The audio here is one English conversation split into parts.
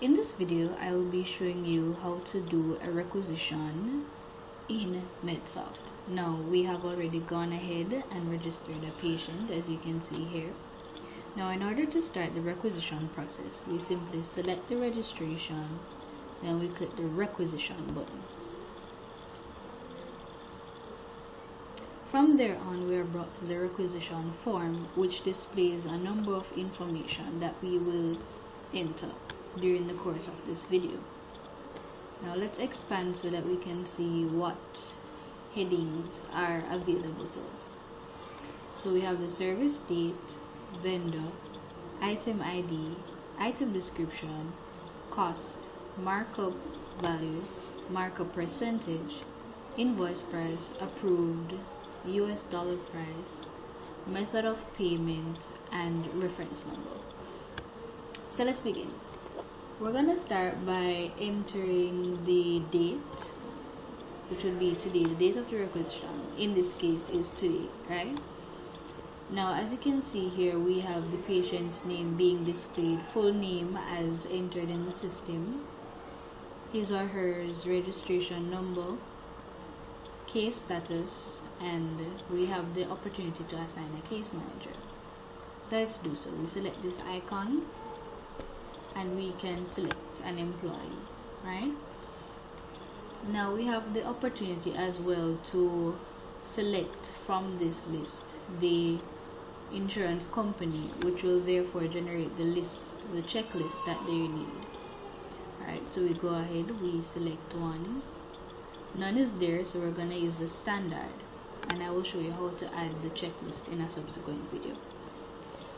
In this video, I will be showing you how to do a requisition in MedSoft. Now, we have already gone ahead and registered a patient, as you can see here. Now, in order to start the requisition process, we simply select the registration, then we click the requisition button. From there on, we are brought to the requisition form, which displays a number of information that we will enter during the course of this video. Now let's expand so that we can see what headings are available to us. So we have the service date, vendor, item ID, item description, cost, markup value, markup percentage, invoice price, approved, US dollar price, method of payment, and reference number. So let's begin. We're going to start by entering the date, which would be today. The date of the requisition in this case is today, right? Now, as you can see here, we have the patient's name being displayed, full name as entered in the system, his or her registration number, case status, and we have the opportunity to assign a case manager. So let's do so. We select this icon and we can select an employee, right? Now we have the opportunity as well to select from this list the insurance company, which will therefore generate the list, the checklist that they need. Alright, so we go ahead, we select one. None is there, so we're going to use the standard, and I will show you how to add the checklist in a subsequent video.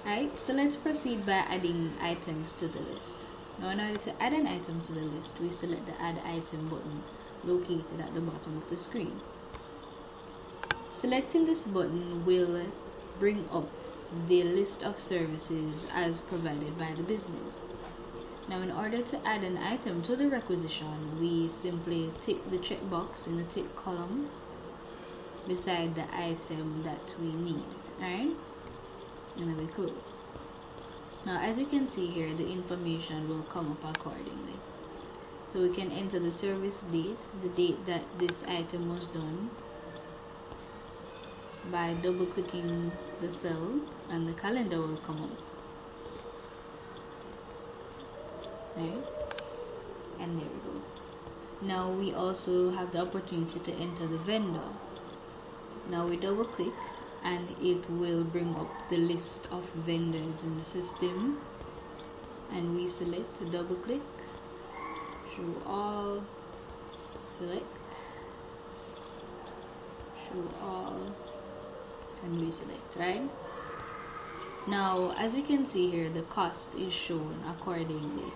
Alright, so let's proceed by adding items to the list. Now, in order to add an item to the list, we select the Add Item button located at the bottom of the screen. Selecting this button will bring up the list of services as provided by the business. Now, in order to add an item to the requisition, we simply tick the checkbox in the tick column beside the item that we need, right? And then we close. Now, as you can see here, the information will come up accordingly. So we can enter the service date, the date that this item was done, by double clicking the cell, and the calendar will come up. Right? And there we go. Now we also have the opportunity to enter the vendor. Now we double click and it will bring up the list of vendors in the system, and we select, double click, show all, select, show all, and we select, right? Now, as you can see here, the cost is shown accordingly.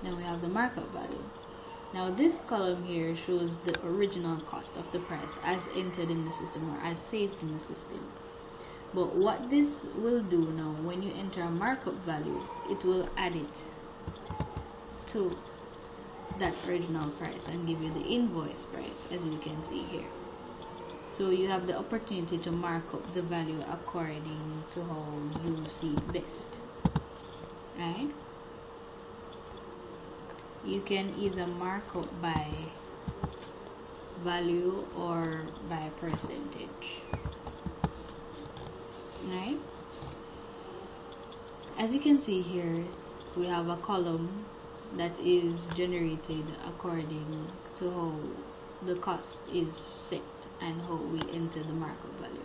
Then we have the markup value. Now, this column here shows the original cost of the price as entered in the system or as saved in the system. But what this will do now, when you enter a markup value, it will add it to that original price and give you the invoice price, as you can see here. So you have the opportunity to mark up the value according to how you see best, right? You can either mark up by value or by percentage, right? As you can see here, we have a column that is generated according to how the cost is set and how we enter the markup value.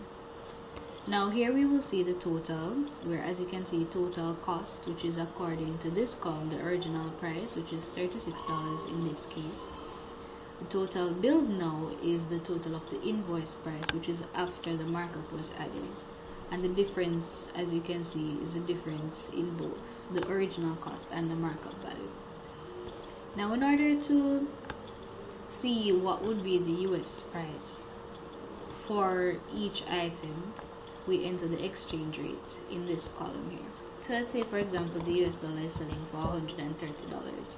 Now here we will see the total, where as you can see, total cost, which is according to this column, the original price, which is $36 in this case. The total billed now is the total of the invoice price, which is after the markup was added. And the difference, as you can see, is the difference in both the original cost and the markup value. Now, in order to see what would be the US price for each item, we enter the exchange rate in this column here. So let's say, for example, the US dollar is selling for $130.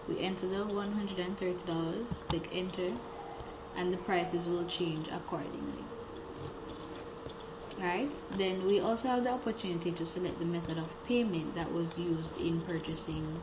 We enter the $130, click enter, and the prices will change accordingly. Right? Then we also have the opportunity to select the method of payment that was used in purchasing